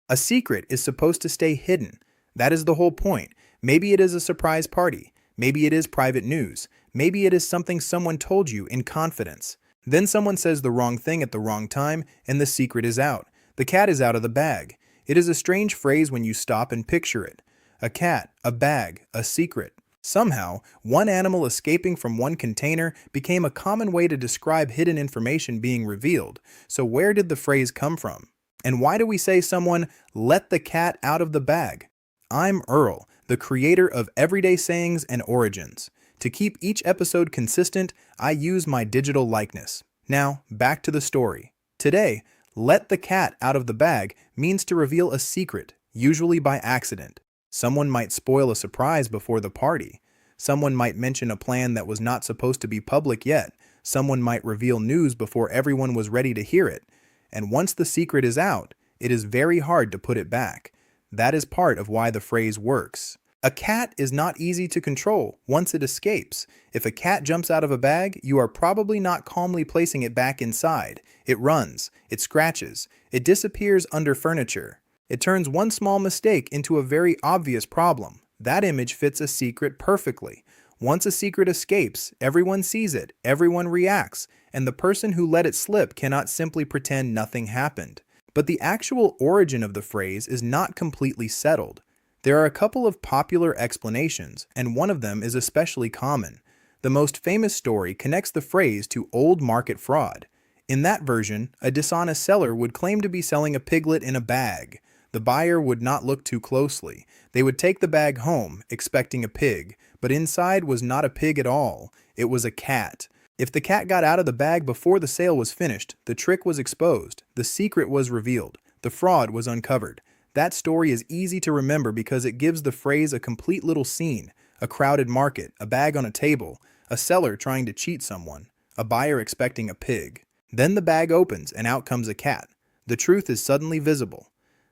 A secret is supposed to stay hidden. That is the whole point. Maybe it is a surprise party. Maybe it is private news. Maybe it is something someone told you in confidence. Then someone says the wrong thing at the wrong time, and the secret is out. The cat is out of the bag. It is a strange phrase when you stop and picture it. A cat, a bag, a secret. Somehow, one animal escaping from one container became a common way to describe hidden information being revealed. So where did the phrase come from? And why do we say someone let the cat out of the bag? I'm Earl, the creator of Everyday Sayings and Origins. To keep each episode consistent, I use my digital likeness. Now, back to the story. Today, let the cat out of the bag means to reveal a secret, usually by accident. Someone might spoil a surprise before the party. Someone might mention a plan that was not supposed to be public yet. Someone might reveal news before everyone was ready to hear it. And once the secret is out, it is very hard to put it back. That is part of why the phrase works. A cat is not easy to control once it escapes. If a cat jumps out of a bag, you are probably not calmly placing it back inside. It runs, it scratches, it disappears under furniture. It turns one small mistake into a very obvious problem. That image fits a secret perfectly. Once a secret escapes, everyone sees it, everyone reacts, and the person who let it slip cannot simply pretend nothing happened. But the actual origin of the phrase is not completely settled. There are a couple of popular explanations, and one of them is especially common. The most famous story connects the phrase to old market fraud. In that version, a dishonest seller would claim to be selling a piglet in a bag. The buyer would not look too closely. They would take the bag home, expecting a pig, but inside was not a pig at all. It was a cat. If the cat got out of the bag before the sale was finished, the trick was exposed, the secret was revealed, the fraud was uncovered. That story is easy to remember because it gives the phrase a complete little scene: a crowded market, a bag on a table, a seller trying to cheat someone, a buyer expecting a pig. Then the bag opens and out comes a cat. The truth is suddenly visible.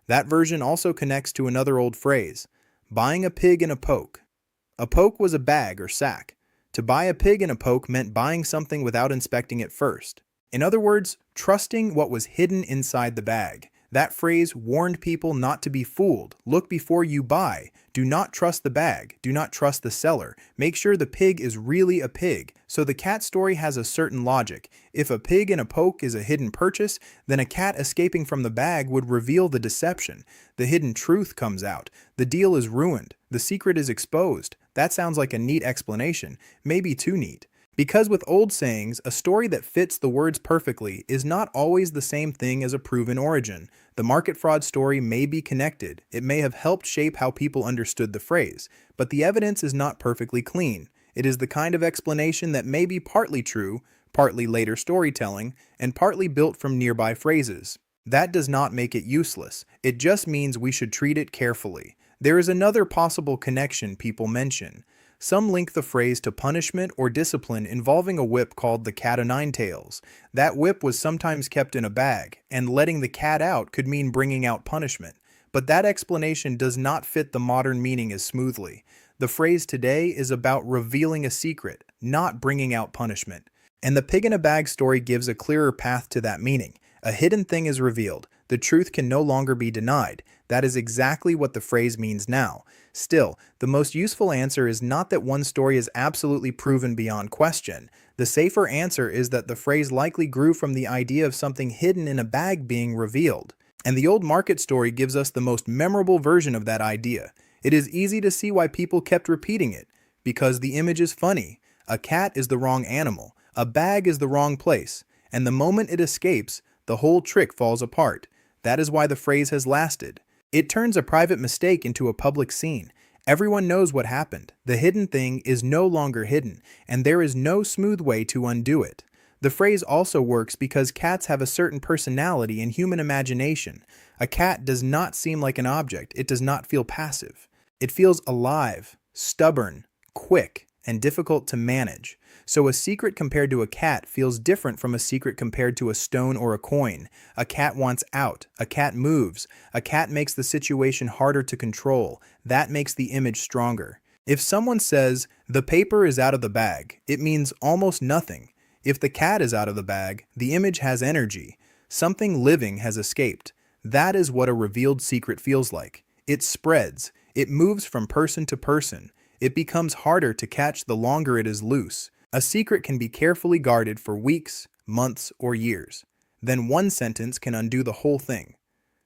That version also connects to another old phrase: buying a pig in a poke. A poke was a bag or sack. To buy a pig in a poke meant buying something without inspecting it first. In other words, trusting what was hidden inside the bag. That phrase warned people not to be fooled. Look before you buy. Do not trust the bag. Do not trust the seller. Make sure the pig is really a pig. So the cat story has a certain logic. If a pig in a poke is a hidden purchase, then a cat escaping from the bag would reveal the deception. The hidden truth comes out. The deal is ruined. The secret is exposed. That sounds like a neat explanation, maybe too neat. Because with old sayings, a story that fits the words perfectly is not always the same thing as a proven origin. The market fraud story may be connected. It may have helped shape how people understood the phrase, but the evidence is not perfectly clean. It is the kind of explanation that may be partly true, partly later storytelling, and partly built from nearby phrases. That does not make it useless. It just means we should treat it carefully. There is another possible connection people mention. Some link the phrase to punishment or discipline involving a whip called the cat o' nine tails. That whip was sometimes kept in a bag, and letting the cat out could mean bringing out punishment. But that explanation does not fit the modern meaning as smoothly. The phrase today is about revealing a secret, not bringing out punishment. And the pig in a bag story gives a clearer path to that meaning. A hidden thing is revealed. The truth can no longer be denied. That is exactly what the phrase means now. Still, the most useful answer is not that one story is absolutely proven beyond question. The safer answer is that the phrase likely grew from the idea of something hidden in a bag being revealed. And the old market story gives us the most memorable version of that idea. It is easy to see why people kept repeating it. Because the image is funny. A cat is the wrong animal. A bag is the wrong place. And the moment it escapes, the whole trick falls apart. That is why the phrase has lasted. It turns a private mistake into a public scene. Everyone knows what happened. The hidden thing is no longer hidden, and there is no smooth way to undo it. The phrase also works because cats have a certain personality in human imagination. A cat does not seem like an object. It does not feel passive. It feels alive, stubborn, quick, and difficult to manage. So a secret compared to a cat feels different from a secret compared to a stone or a coin. A cat wants out. A cat moves. A cat makes the situation harder to control. That makes the image stronger. If someone says, "The paper is out of the bag," it means almost nothing. If the cat is out of the bag, the image has energy. Something living has escaped. That is what a revealed secret feels like. It spreads. It moves from person to person. It becomes harder to catch the longer it is loose. A secret can be carefully guarded for weeks, months, or years. Then one sentence can undo the whole thing.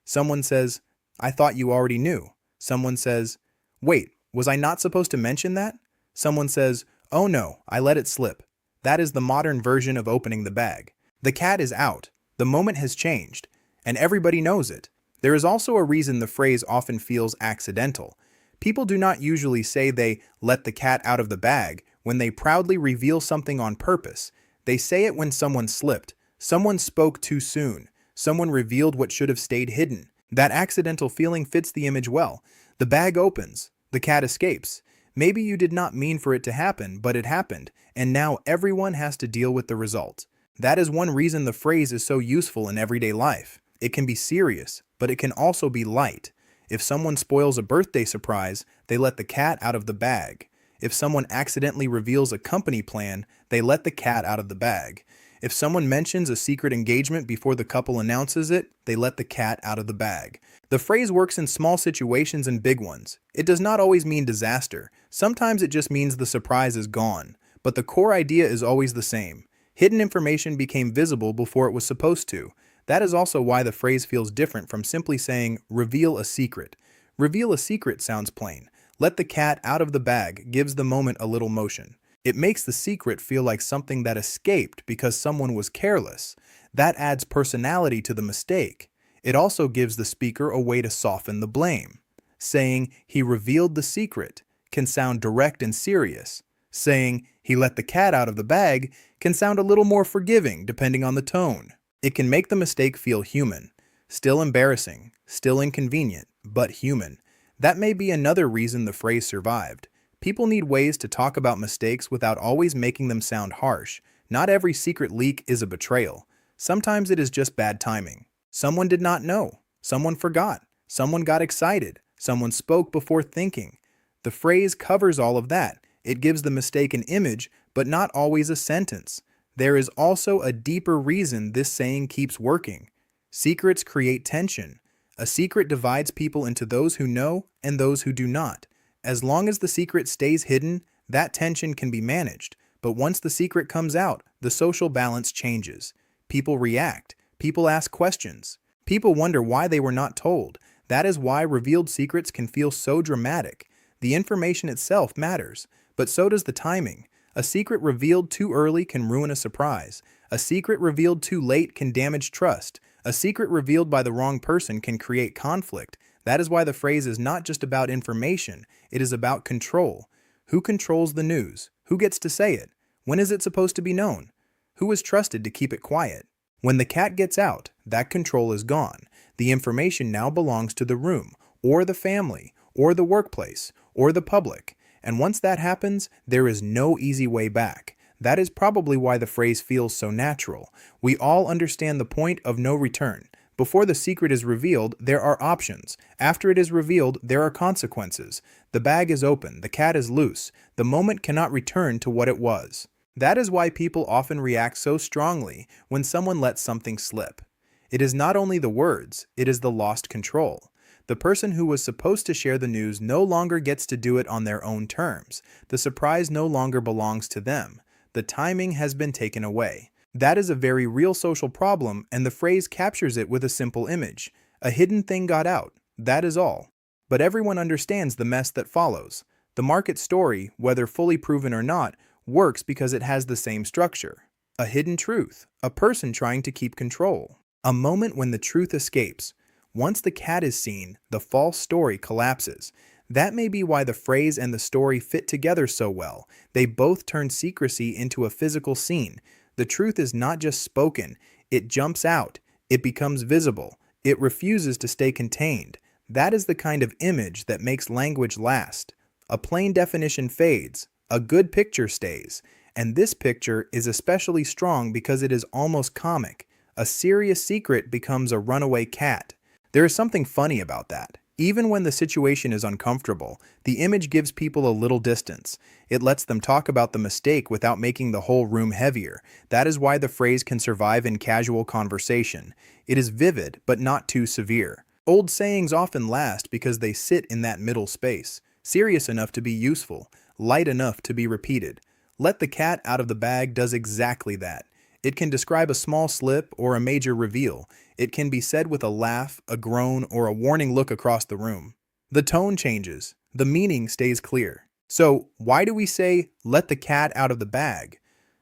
Someone says, "I thought you already knew." Someone says, "Wait, was I not supposed to mention that?" Someone says, "Oh no, I let it slip." That is the modern version of opening the bag. The cat is out. The moment has changed, and everybody knows it. There is also a reason the phrase often feels accidental. People do not usually say they let the cat out of the bag when they proudly reveal something on purpose. They say it when someone slipped, someone spoke too soon, someone revealed what should have stayed hidden. That accidental feeling fits the image well. The bag opens, the cat escapes. Maybe you did not mean for it to happen, but it happened, and now everyone has to deal with the result. That is one reason the phrase is so useful in everyday life. It can be serious, but it can also be light. If someone spoils a birthday surprise, they let the cat out of the bag. If someone accidentally reveals a company plan, they let the cat out of the bag. If someone mentions a secret engagement before the couple announces it, they let the cat out of the bag. The phrase works in small situations and big ones. It does not always mean disaster. Sometimes it just means the surprise is gone. But the core idea is always the same. Hidden information became visible before it was supposed to. That is also why the phrase feels different from simply saying, "reveal a secret." Reveal a secret sounds plain. Let the cat out of the bag gives the moment a little motion. It makes the secret feel like something that escaped because someone was careless. That adds personality to the mistake. It also gives the speaker a way to soften the blame. Saying, "he revealed the secret," can sound direct and serious. Saying, "he let the cat out of the bag," can sound a little more forgiving depending on the tone. It can make the mistake feel human. Still embarrassing, still inconvenient, but human. That may be another reason the phrase survived. People need ways to talk about mistakes without always making them sound harsh. Not every secret leak is a betrayal. Sometimes it is just bad timing. Someone did not know. Someone forgot. Someone got excited. Someone spoke before thinking. The phrase covers all of that. It gives the mistake an image, but not always a sentence. There is also a deeper reason this saying keeps working. Secrets create tension. A secret divides people into those who know and those who do not. As long as the secret stays hidden, that tension can be managed. But once the secret comes out, the social balance changes. People react. People ask questions. People wonder why they were not told. That is why revealed secrets can feel so dramatic. The information itself matters, but so does the timing. A secret revealed too early can ruin a surprise. A secret revealed too late can damage trust. A secret revealed by the wrong person can create conflict. That is why the phrase is not just about information, it is about control. Who controls the news? Who gets to say it? When is it supposed to be known? Who is trusted to keep it quiet? When the cat gets out, that control is gone. The information now belongs to the room, or the family, or the workplace, or the public. And once that happens, there is no easy way back. That is probably why the phrase feels so natural. We all understand the point of no return. Before the secret is revealed, there are options. After it is revealed, there are consequences. The bag is open, the cat is loose. The moment cannot return to what it was. That is why people often react so strongly when someone lets something slip. It is not only the words, it is the lost control. The person who was supposed to share the news no longer gets to do it on their own terms. The surprise no longer belongs to them. The timing has been taken away. That is a very real social problem, and the phrase captures it with a simple image. A hidden thing got out. That is all. But everyone understands the mess that follows. The market story, whether fully proven or not, works because it has the same structure. A hidden truth. A person trying to keep control. A moment when the truth escapes. Once the cat is seen, the false story collapses. That may be why the phrase and the story fit together so well. They both turn secrecy into a physical scene. The truth is not just spoken, it jumps out, it becomes visible, it refuses to stay contained. That is the kind of image that makes language last. A plain definition fades, a good picture stays, and this picture is especially strong because it is almost comic. A serious secret becomes a runaway cat. There is something funny about that. Even when the situation is uncomfortable, the image gives people a little distance. It lets them talk about the mistake without making the whole room heavier. That is why the phrase can survive in casual conversation. It is vivid, but not too severe. Old sayings often last because they sit in that middle space, serious enough to be useful, light enough to be repeated. Let the cat out of the bag does exactly that. It can describe a small slip or a major reveal. It can be said with a laugh, a groan, or a warning look across the room. The tone changes. The meaning stays clear. So, why do we say, let the cat out of the bag?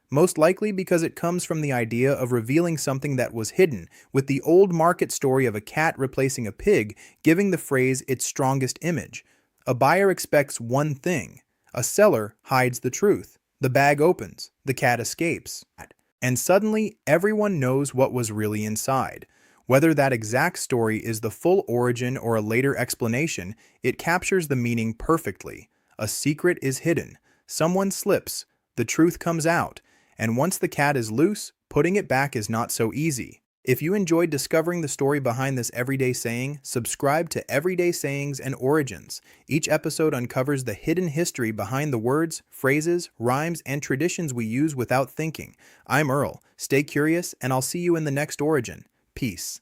Most likely because it comes from the idea of revealing something that was hidden, with the old market story of a cat replacing a pig giving the phrase its strongest image. A buyer expects one thing. A seller hides the truth. The bag opens. The cat escapes. And suddenly, everyone knows what was really inside. Whether that exact story is the full origin or a later explanation, it captures the meaning perfectly. A secret is hidden. Someone slips. The truth comes out. And once the cat is loose, putting it back is not so easy. If you enjoyed discovering the story behind this everyday saying, subscribe to Everyday Sayings and Origins. Each episode uncovers the hidden history behind the words, phrases, rhymes, and traditions we use without thinking. I'm Earl. Stay curious, and I'll see you in the next origin. Peace.